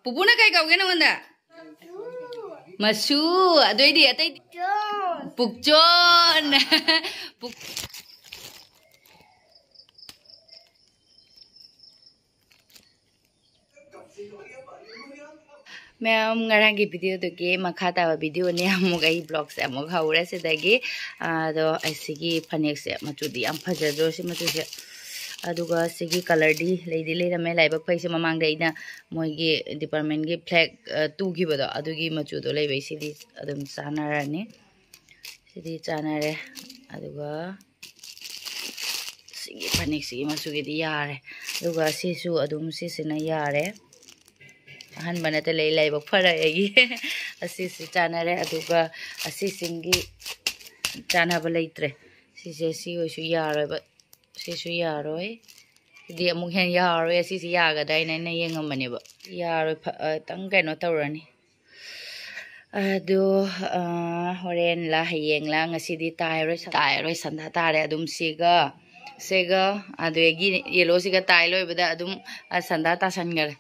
Pupuna kai kau gena wanda. Masu, aduh ini atai. Pukjon. Puk. Ma'am, ngarang video tu ke macha tawa video ni amu gai blog se amu haura se dagi do asigi panek se macu di am phajado se macu se aduga sigi color di lei rame lai bak phai se mamang dai na moi gi department gi flag tu gi bado adugi macu do lei bai sidi adum chanara ni sidi chanare aduga sigi panek sigi macu gi di yare aduga sisu adum sisina yare han bana te lei lai bak phara egi asi si chanare aduga asi singi chana ba leitre si se si oisu yaro ba si su yaro di amuk hen yaro si si yaga dai na na yengamane ba yaro tang kai no tawrani adu horen la hayeng la ngasi di tai roi sanda tare adum sega adu egi yelo siga tai loi bada adum sanda ta sangar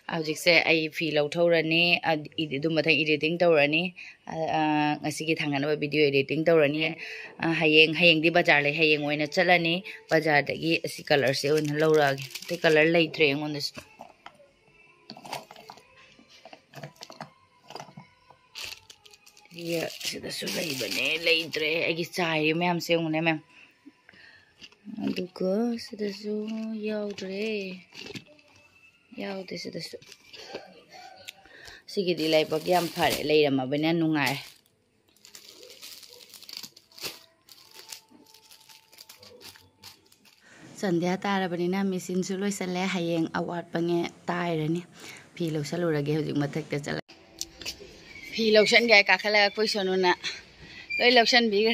Ajik se ai fi lau thorani idum mathang editing tawrani ngasi gi thangan ba video editing tawrani hayeng di bazar le hayeng oina chalani bazar dagi asi color se oina lawragi te color leitre ngon this ya sida su lei bane leitre agi chai mem se ngone mem aduko sida su yaudre yaw this is sige di lai bak yam phare leirama bana nungai sandhya tara banina machine su loi sale hayeng award pange tairani phi lo salurage hojik mathak ta chala phi lokshan gai ka khala koi sonuna loi lokshan bi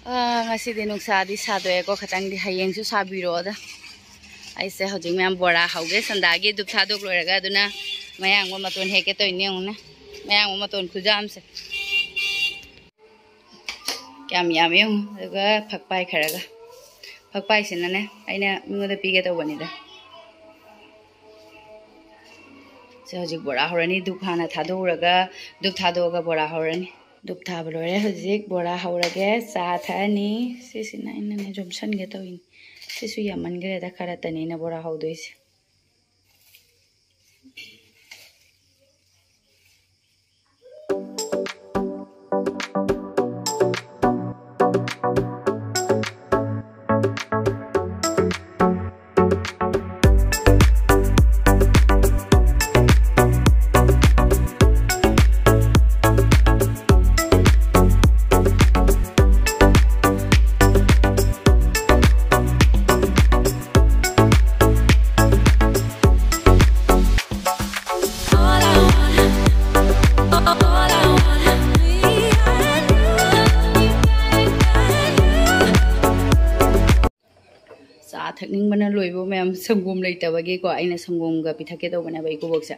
ngasi di nungsa di sadoe ko khatang di hayeng su sabiro da aise hojing mem bora hauge sandagi dup thadok loiraga aduna mayang ma maton heke to ini ngna mayang ma maton khujam se kyam yam yum daga phakpai kharaga phakpai sinane aina mingoda pige to banida se hojik bora horani dup hana thaduraga dup thadoga bora horani dup thaba lore hojik bora haurage cha thani sisina inane jomsan ge to in sisu yaman gre da kharatani na bora haudois Chaningdbni loibo mem sangum leitabagi ko aina sangum ga pithake to bana bai ko boksa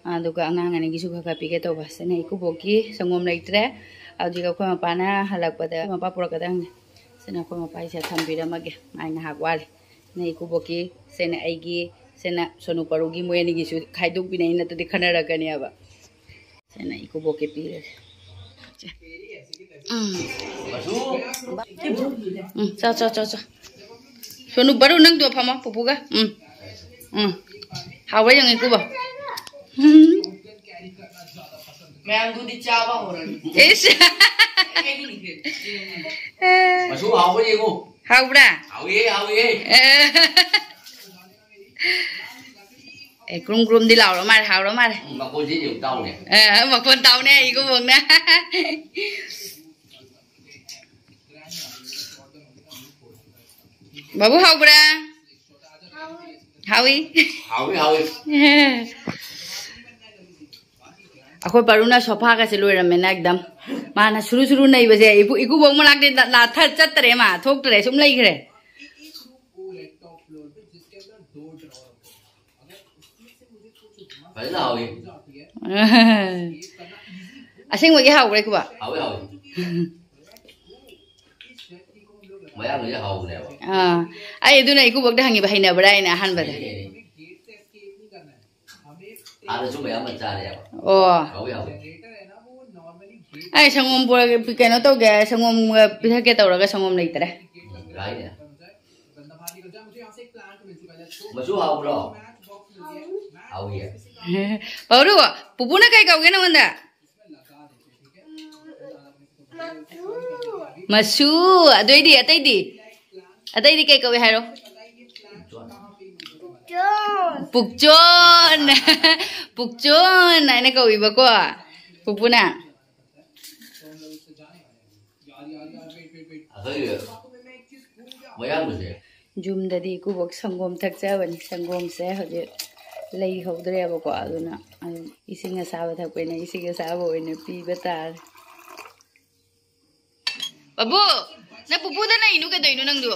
aduga angang ani gisu kha pike to basene ko boki sangum leitre ajiga ko mapana halakpada mapa purakadang sena ko mapai se thambira mage aina hagwal nei ko boki sena aigi sena sonu parugi moyani gisu khaiduk binai na to dikhana ragani aba sena ko boki pire cha Sonu baru nang dua pama pupuga. Hawa yang itu bah. Manggu di Jawa orang. Yes. Masuk hawa yang itu. Hawa. Hawa. Krum di lau mar hawa mar. Makon sih jauh tahu ni. Makon tahu ni, iku bang na. Babu hau bra. Hawi. Aku baru na sofa ka selu ramena ekdam. Mana suru nahi base. Iku bong malak de na thar chat tere ma thok tere sum lai khre. Phải là hawi. Asing bagi hau bra ku ba. Hawi. Maya người hầu nè. Ai itu na iku bok dah hangi bahina berai na han bada. Ada cuma yang mencari apa? Oh. Kau yang. Ay sangom pura kano to ga sangom pisa ke tawra ga sangom lai tare. Lain ya. Masuk hau bro. Hau ya. Baru pupu na kai kau ge na wanda. Masu adoi di. Atai di kai kau ge haro. Pukjon. Pukjon na kau iba ko. Pupu na. Jumdadi kubok sangom thakjabani sangom se hoje lei hodreba ko aduna isinga saba thakpena isinga saba oine piba tar babu na pupu da na inu ke doinu nangdu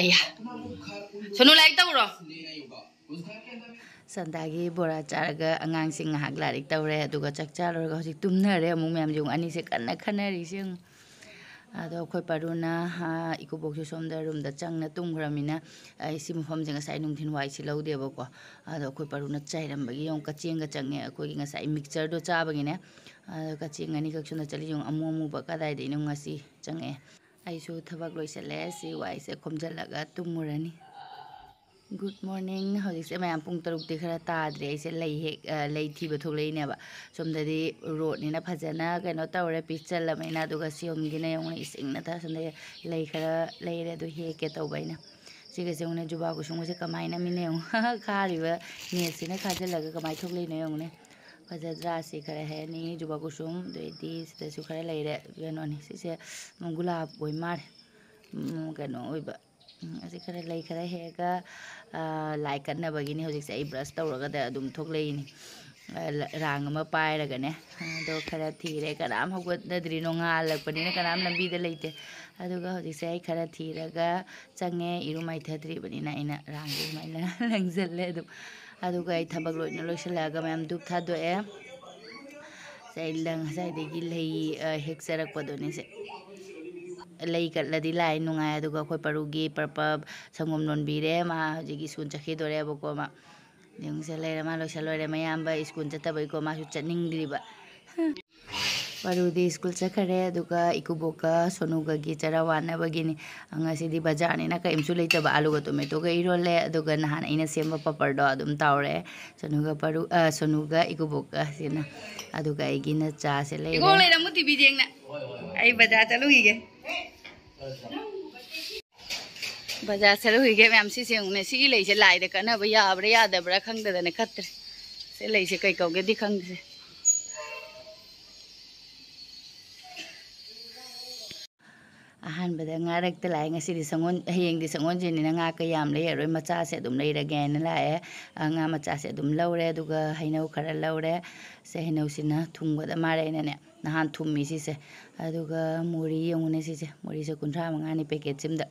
aya sono like tawro Sandagi bora charaga angang sing hak larik tawre aduga chak charorga hoji tumnare amung mem jung ani se kanna khanari sing ado khoi paruna ikubok su somda room da changna tumgramina ai si mufam jing sai nung thin wai si laude ba ko ado khoi paruna chairam bagi yong ka chenga changne khoi nga sai mixture do cha bagi ne ado ka chenga ni ka chuna chali yong amu ba ka dai de nung ngasi change ai su thabak loisale si wai se khomjalaga tumurani Good morning. How is it? I am pung taruk dekha tadre. I say lay thiba thulei ne ba. Somdadi road ni na phajana kano tawre picture la maina duga siom gina yong ising na ta somdadi lay khara lay re do he ke taw baina. Sige se une juba ko sung se kamai na mine yong khari ba ne sine khaje laga kamai thulei ne yong ne. Phajadra se khara he ni juba ko sum de di se su khara lay re kano ni se gulab boi mar kano oi ba. Asi khara lay khara he ka like kan na bagini hojik sai brush tawraga da dum thoklei ni rang ma pai raga ne do khara thire karam hogot da dri no nga lakpani ne karam lambi da leite aduga hojik sai khara thiraga change iru mai thadri bani na ina rang gi mai la langjalle du aduga ai thabak loina loisalaga mam dup thado e sai lang sai de gi lei hek sarak padone se lay katladi lai nungai aduga khoi parugi parpa sangom non bire ma jigi sun chakhi dore aboko ma yung se lay ma lo salore mayamba school chatabai ko ma su Chaningdbni ba parudi school chakhare aduga ikuboka sonuga gi charawana bagini ngasi di bazar ni na ka imsu leita ba alu ga tomato ga irole aduga nahan ina semba papar do adum tawre sonuga ikuboka sina aduga igina cha se lay ko le ramu tv jengna ai bazar chalugi ge Bazaar chalu hige ma'am si seng ne si lei se lai de kana ba ya bra ya da bra khang da ne khatre se lei se kai kau ge di khang se ahan bada ngarak ta lai ngasi di sangon heng di sangon jin ni nga ka yam le roi macha se dum lei ra gen la e nga macha se dum laure duga hainau khara laure se hainau sina thungba da mare ne nahan thummi si se aduga muri yongune si se muri se kunthra mangani packet simda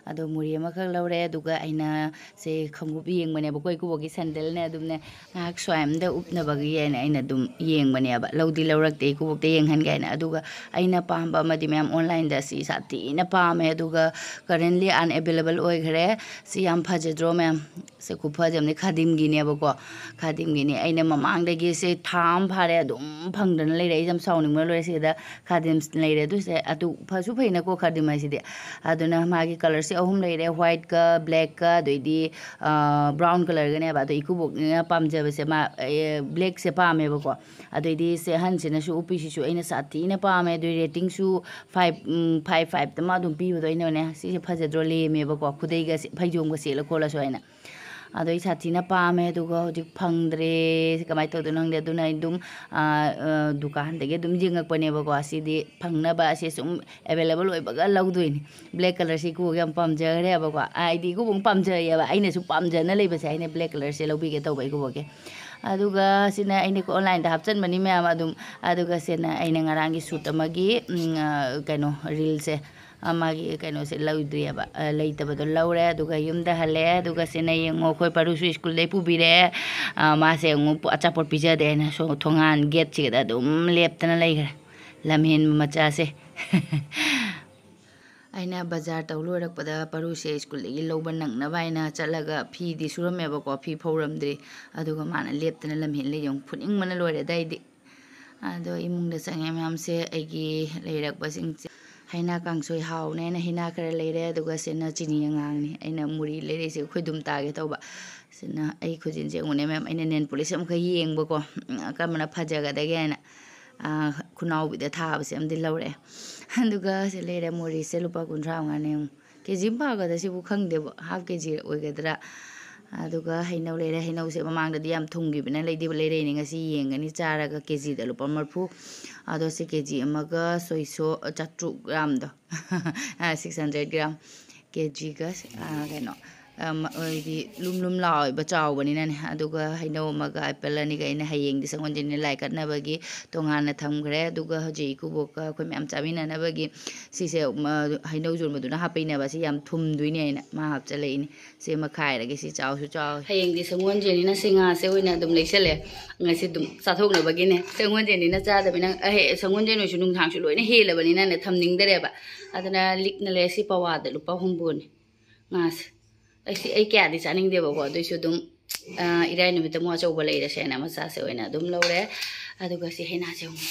ado muri ma khak laure aduga aina se khangup yengmane ba koi kubogi sandal ne adum ne ngak swaim da upna bagi ene aina dum yengmane ba laudi laurak te kubok te yenghan ga ina aduga aina pamba madi mem online da si sati na pame aduga currently unavailable oi gre si yam phajadro mem se ku phajam ne khadim gi ne ba ko khadim gi ne aina mamang da gi se tham phare adum phangdan lei rei jam sawning ma loi se da khadim lei re du se atu phasu phaina ko khadim ai si de aduna magi color se ahum lei re white ka black ka doidi brown color ga ne ba do ikubok ne pamja ba se ma black se pame ba ko adoidi se han se na su upi si su aina sati na pame do rating su 5 ta ma dum pi do ina ne si se phajadro le me ba ko khudei ga phaijom ga se la ko la so aina adoi sati na pame duga hojik phangdre kamai to dunang de dunai dum dukan de dum jingak pane ba ko asidi phangna ba se sum available oi ba ga lawduini black color si ku gam pamja re ba ko id ku bung pamja ya ba aina su pamja na lei ba se aina black color se lawbi ge to bai ku bo ge aduga sina aina ko online da hapchan mani me adum aduga sena aina ngarangi shoot amagi kaino reel se amagi kaino se laudri ba leita ba do laure aduga yumda hale aduga sena yengo khoi paru su school dei pubire ma se ngo achapor pija de na so thongan gate chi da dum leptana leigra lamhen macha se ꯑꯩꯅ ꯕꯖꯥꯔ ꯇꯧ ꯂꯣꯏꯔꯛꯄꯗ ꯄꯔꯨꯁꯦ ꯁ꯭ꯀꯨꯜꯗꯒꯤ ꯂꯧꯕ ꯅꯪꯅꯕ ꯍꯥꯏꯅ ꯆꯠꯂꯒ ꯐꯤꯗꯤ ꯁꯨꯔꯝꯃꯦꯕꯀꯣ ꯐꯤ ꯐꯧꯔꯝꯗ꯭ꯔꯤ ꯑꯗꯨꯒ ꯃꯥꯅ ꯂꯦꯞꯇꯅ ꯂꯝꯍꯦꯟ ꯂꯩ ꯌꯦꯡꯉꯨ ꯐꯨꯅꯤꯡꯕꯅ ꯂꯣꯏꯔꯦꯗ ꯑꯩꯗꯤ ꯑꯗꯣ ꯏꯃꯨꯡꯗ ꯆꯪꯉꯦ ꯃꯌꯥꯝꯁꯦ ꯑꯩꯒꯤ ꯂꯩꯔꯛꯄꯁꯤꯡꯁꯦ ꯍꯩꯅꯥ ꯀꯥꯡꯁꯣꯏ ꯍꯥꯎꯅꯦꯅ ꯍꯩꯅꯥ ꯈꯔ ꯂꯩꯔꯦ ꯑꯗꯨꯒ ꯁꯤꯅ ꯆꯤꯅꯤ ꯑꯉꯥꯡꯅꯤ ꯑꯩꯅ ꯃꯨꯔꯤ ꯂꯩꯔꯛꯏꯁꯦ ꯈꯣꯏꯗꯨꯝ ꯇꯥꯒꯦ ꯇꯧꯕ ꯁꯤꯅ ꯑꯩ ꯈꯨꯖꯤꯟꯁꯦ ꯌꯦꯡꯉꯨꯅꯦ ꯃꯌꯥꯝ ꯑꯩꯅ ꯅꯦꯟ ꯄꯣꯂꯤꯁ ꯑꯃꯈꯛ ꯌꯦꯡꯕꯀꯣ ꯀꯔꯝꯕꯅ ꯐꯖꯒꯗꯒꯦ ꯍꯥꯏꯅ ꯈꯨꯅꯥꯎꯕꯤꯗ ꯊꯥꯕꯁꯦ ꯑꯃꯗꯤ ꯂꯧꯔꯛꯑꯦ ꯑꯗꯨꯒ ꯁꯤ ꯂꯩꯔꯦ ꯃꯣꯔꯤꯁꯦ ꯂꯨꯄꯥ 35ꯉꯥꯅꯦ ꯀꯦꯖꯤ ꯑꯃ ꯐꯥꯒꯗ꯭ꯔꯥ ꯁꯤꯕꯨ ꯈꯪꯗꯦꯕ ꯍꯥꯐ ꯀꯦꯖꯤ ꯑꯣꯏꯒꯗ꯭ꯔꯥ ꯑꯗꯨꯒ ꯍꯩꯅꯧ ꯂꯩꯔꯦ ꯍꯩꯅꯧꯁꯦ ꯃꯃꯥꯡꯗꯗꯤ ꯌꯥꯝ ꯊꯨꯝꯈꯤꯕꯅ ꯂꯩꯔꯛꯏꯅꯦ ꯉꯁꯤ ꯌꯦꯡꯒꯅꯤ ꯆꯥꯔꯒ ꯀꯦꯖꯤꯗ ꯂꯨꯄꯥ 40 ꯑꯗꯣ ꯁꯤ ꯀꯦꯖꯤ ꯑꯃꯒ ꯁꯣꯏꯁꯣ 400 ꯒ꯭ꯔꯥꯝꯗꯣ 600 ꯒ꯭ꯔꯥꯝ ꯀꯦꯖꯤꯒ ꯀꯩꯅꯣ ꯍꯥꯏꯗꯤ ꯂꯨꯝ ꯂꯥꯎꯋꯦꯕ ꯆꯥꯎꯕꯅꯤꯅꯅꯦ ꯑꯗꯨꯒ ꯍꯩꯅꯧ ꯑꯃꯒ ꯑꯦꯄꯜ ꯑꯅꯤꯒ ꯑꯩꯅ ꯍꯌꯦꯡꯗꯤ ꯁꯒꯣꯜꯁꯦꯟꯅ ꯂꯥꯏ ꯀꯠꯅꯕꯒꯤ ꯇꯣꯉꯥꯟꯅ ꯊꯝꯈ꯭ꯔꯦ ꯑꯗꯨꯒ ꯍꯧꯖꯤꯛ ꯏꯀꯨꯕꯣꯛꯀ ꯑꯩꯈꯣꯏ ꯃꯌꯥꯝ ꯆꯥꯃꯤꯟꯅꯅꯕꯒꯤ ꯁꯤꯁꯦ ꯍꯩꯅꯧ ꯖꯨꯔꯃꯗꯨꯅ ꯍꯥꯞꯄꯩꯅꯦꯕ ꯁꯤ ꯌꯥꯝ ꯊꯨꯝꯗꯣꯏꯅꯦ ꯑꯩꯅ ꯃꯥ ꯍꯥꯞꯆꯜꯂꯛꯏꯅꯤ ꯁꯤ ꯑꯃ ꯈꯥꯏꯔꯒꯦ ꯁꯤ ꯆꯥꯎꯁꯨ ꯆꯥꯎꯋꯦ ꯍꯌꯦꯡꯗꯤ ꯁꯒꯣꯜꯁꯦꯟꯅꯤꯅ ꯁꯤ ꯉꯥꯁꯦ ꯑꯣꯏꯅ ꯑꯗꯨꯝ ꯂꯩꯁꯜꯂꯦ ꯉꯁꯤ ꯑꯗꯨꯝ ꯆꯥꯊꯣꯛꯅꯕꯒꯤꯅꯦ ꯁꯒꯣꯜꯁꯦꯟꯅꯤꯅ ꯆꯥꯗꯕꯅꯤꯅ ꯁꯒꯣꯜꯁꯦꯟ ꯑꯣꯏꯁꯨ ꯅꯨꯡꯊꯥꯡꯁꯨ ꯂꯣꯏꯅ ꯍꯦꯜꯂꯕꯅꯤꯅꯅꯦ ꯊꯝꯅꯤꯡꯗꯔꯦꯕ ꯑꯗꯨꯅ ꯂꯤꯛꯅ ꯂꯩ ꯁꯤ ꯄꯋꯥꯗ ꯂꯨꯄꯥ 8 ꯉꯥꯁꯦ ꯑꯩ ꯀꯌꯥꯗꯤ ꯆꯥꯅꯤꯡꯗꯦꯕꯀꯣ ꯑꯗꯨꯏꯁꯨ ꯑꯗꯨꯝ ꯏꯔꯥꯏ ꯅꯨꯃꯤꯠꯇ ꯑꯃꯨꯛ ꯑꯆꯧꯕ ꯂꯩꯔꯁꯦꯅ ꯃꯆꯥꯁꯦ ꯑꯣꯏꯅ ꯑꯗꯨꯝ ꯂꯧꯔꯦ ꯑꯗꯨꯒ ꯁꯤ ꯍꯩꯅꯥꯁꯦ ꯑꯃꯨꯛ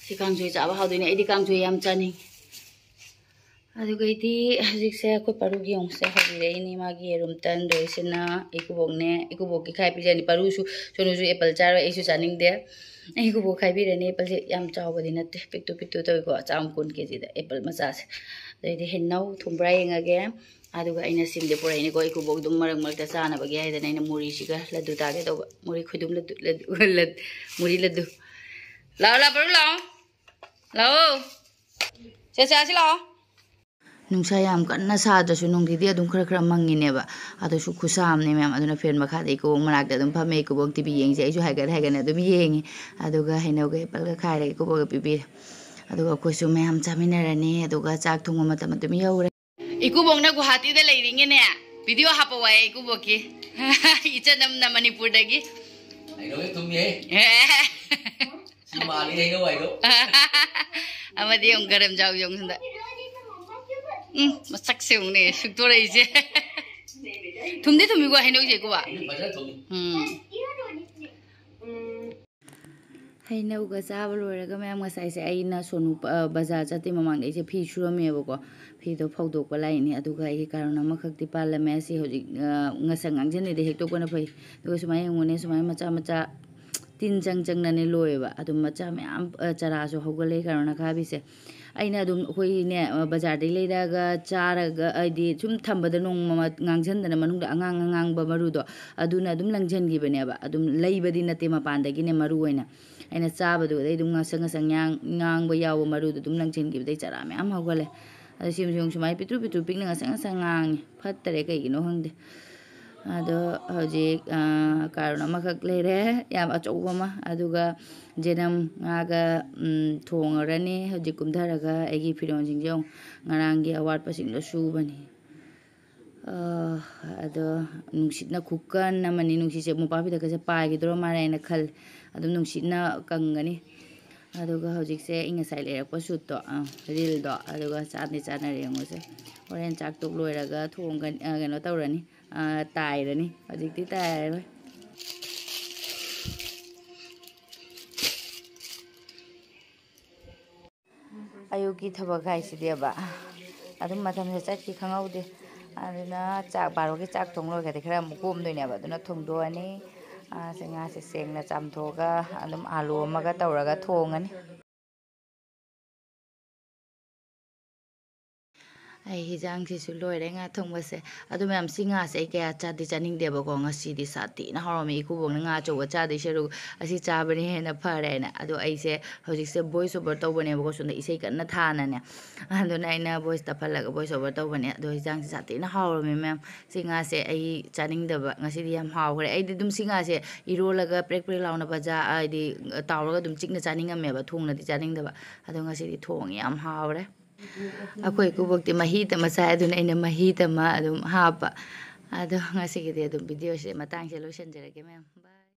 ꯁꯤ ꯀꯥꯡꯁꯣꯏ ꯆꯥꯕ ꯍꯥꯎꯗꯣꯏꯅꯦ ꯑꯩꯗꯤ ꯀꯥꯡꯁꯣꯏ ꯌꯥꯝ ꯆꯥꯅꯤꯡꯉꯦ ꯑꯗꯨꯒ ꯑꯩꯗꯤ ꯍꯧꯖꯤꯛꯁꯦ ꯑꯩꯈꯣꯏ ꯄꯔꯨꯒꯤ ꯌꯦꯡꯉꯨꯁꯦ ꯍꯧꯕꯤꯔꯛꯏꯅꯤ ꯃꯥꯒꯤ ꯌꯦꯔꯨꯝ ꯇꯟ ꯂꯣꯏꯁꯤꯅ ꯏꯀꯨꯕꯣꯛꯅꯦ ꯏꯀꯨꯕꯣꯛꯀꯤ ꯈꯥꯏ ꯄꯤꯖꯅꯤ ꯄꯔꯨꯁꯨ ꯁꯣꯅꯨꯁꯨ ꯑꯦꯄꯜ ꯆꯥꯔꯣꯏ ꯑꯩꯁꯨ ꯆꯥꯅꯤꯡꯗꯦ ꯏꯀꯨꯕꯣꯛ ꯈꯥꯏꯕꯤꯔꯅꯤ ꯑꯦꯄꯜꯁꯦ ꯌꯥꯝ ꯆꯥꯎꯕꯗꯤ ꯅꯠꯇꯦ ꯄꯤꯛꯇꯨ ꯇꯧꯏꯀꯣ ꯆꯥꯝ 10 ꯀꯦꯖꯤꯗ ꯑꯦꯄꯜ ꯃꯆꯥꯁꯦ ꯑꯗꯩꯗꯤ ꯍꯩꯅꯧ ꯊꯨꯝꯕ꯭ꯔꯥ ꯌꯦꯡꯉꯒꯦ ꯑꯗꯨꯒ ꯑꯩꯅ ꯁꯤꯡꯗꯤ ꯄꯨꯔꯛꯏꯅꯤꯀꯣ ꯏꯀꯨꯕꯣꯛ ꯑꯗꯨꯝ ꯃꯔꯛꯇ ꯆꯥꯅꯕꯒꯤ ꯍꯥꯏꯗꯅ ꯑꯩꯅ ꯃꯨꯔꯤꯁꯤꯒ ꯂꯗꯨ ꯇꯥꯒꯦ ꯇꯧꯕ ꯃꯨꯔꯤ ꯈꯨꯗꯨꯝ ꯃꯨꯔꯤ ꯂꯗꯨ ꯂꯥꯛꯑꯣ ꯄꯔꯨ ꯂꯥꯛꯑꯣ ꯆꯥꯁꯤ ꯂꯥꯛꯑꯣ ꯅꯨꯡꯁꯥ ꯌꯥꯝ ꯀꯟꯅ ꯁꯥꯗ꯭ꯔꯁꯨ ꯅꯨꯡꯊꯤꯟꯗꯤ ꯑꯗꯨꯝ ꯈꯔ ꯃꯪꯉꯤꯅꯦꯕ ꯑꯗꯨꯁꯨ ꯈꯨꯁꯥ ꯑꯃꯅꯦ ꯃꯌꯥꯝ ꯑꯗꯨꯅ ꯐꯦꯟ ꯃꯈꯥꯗ ꯏꯀꯨꯕꯣꯛ ꯃꯅꯥꯛꯇ ꯑꯗꯨꯝ ꯐꯝꯃꯦ ꯏꯀꯨꯕꯣꯛ ꯇꯤꯚꯤ ꯌꯦꯡꯁꯦ ꯑꯩꯁꯨ ꯍꯥꯏꯒꯠꯅ ꯑꯗꯨꯝ ꯌꯦꯡꯉꯤ ꯑꯗꯨꯒ ꯍꯩꯅꯧꯒ ꯑꯦꯄꯜꯒ ꯈꯥꯏꯔꯒ ꯏꯀꯨꯕꯣꯛꯒ ꯄꯤꯕꯤꯔꯦ ꯑꯗꯨꯒ ꯑꯩꯈꯣꯏꯁꯨ ꯃꯌꯥꯝ ꯆꯥꯃꯤꯟꯅꯔꯅꯤ ꯑꯗꯨꯒ ꯆꯥꯛ ꯊꯣꯡꯕ ꯃꯇꯝ ꯑꯗꯨꯝ ꯌꯧꯔꯦ ꯏꯀꯨꯕꯣꯛꯅ ꯒꯨꯋꯥꯍꯥꯇꯤꯗ ꯂꯩꯔꯤꯉꯦꯅꯦ ꯚꯤꯗꯤꯑꯣ ꯍꯥꯞꯄ ꯋꯥꯏ ꯏꯀꯨꯕꯣꯛꯀꯤ ꯏꯆꯟ ꯃꯅꯤꯄꯨꯔꯗꯒꯤ Hãy subscribe cho kênh Ghiền Mì Gõ để không bỏ lỡ những video hấp dẫn masak seungne suktoraise thumdi go hainau je ko ba hainau ga chaba loiraga mayam ngasai se aina sonu bazar chati mamang dei se phi suramebako phi do phawdok palaini aduga ai karona makhakti palame si hoji ngasang angjani de hektok na phai do sumai ngone sumai macha tin chang na ne loeba adum macha mayam chara so hogale karona khabi se aina adum khoi ne bazar dei leiraga charaga aidi sum thambada nong ngangjan na manung da angang ba maru do aduna adum langjan gi bane ba adum leibadi nate mapan dagi ne maru oina aina chabadu dei dum ngasang ngang ba yawo maru dum langjan gi dei chara mayam hogale adu sim sumai pitru pikna ngasang ngang fattare kai gi no hangde ado hojik karona makak leire yam achouba ma aduga jenam ngaga thongarani hojik kumdharaga egi firon jingjong ngarangi awat pasing lo subani ado nungsitna khukan namani nungsise mupapi da kaje pai gidro mare na khal adum nungsitna kangani aduga hojik se inga sai lerak pasut to ril do aduga chatni chanare ngose horen chak tok loiraga thongan gano tawrani tairani hojikti tairoi ayuki thaba gaisidi ba adum matham se chakki khangaude aduna chak barogi chak thonglo gade khara mukom doine ba aduna thongdoani senga se sengna chamthoga adum alu amaga tawraga thongani ai hijang sisu loire nga thongbase adu mem singa se kaya chadi chaningdeba ko ngasidi sati na Haorami ikubong nga chowa chadi sheru asi chabani hena phare na adu aise hojik se voice over tawbane ba ko sunda isei kanna thana ne adu na ina voice ta phalaga voice over tawbane adu hijang si sati na Haorami mem singa se ai chaningdeba ngasidi yam hawre ai dum singa se irolaga prek launa baja ai di tawraga dum chikna chaningame ba thongna di chaningdeba adu ngasidi thong yam hawre akoi kubokti mahi tama sai aduna ina mahi tama adum hapa ado ngasigidi adum video se matang se lotion jerage mem bye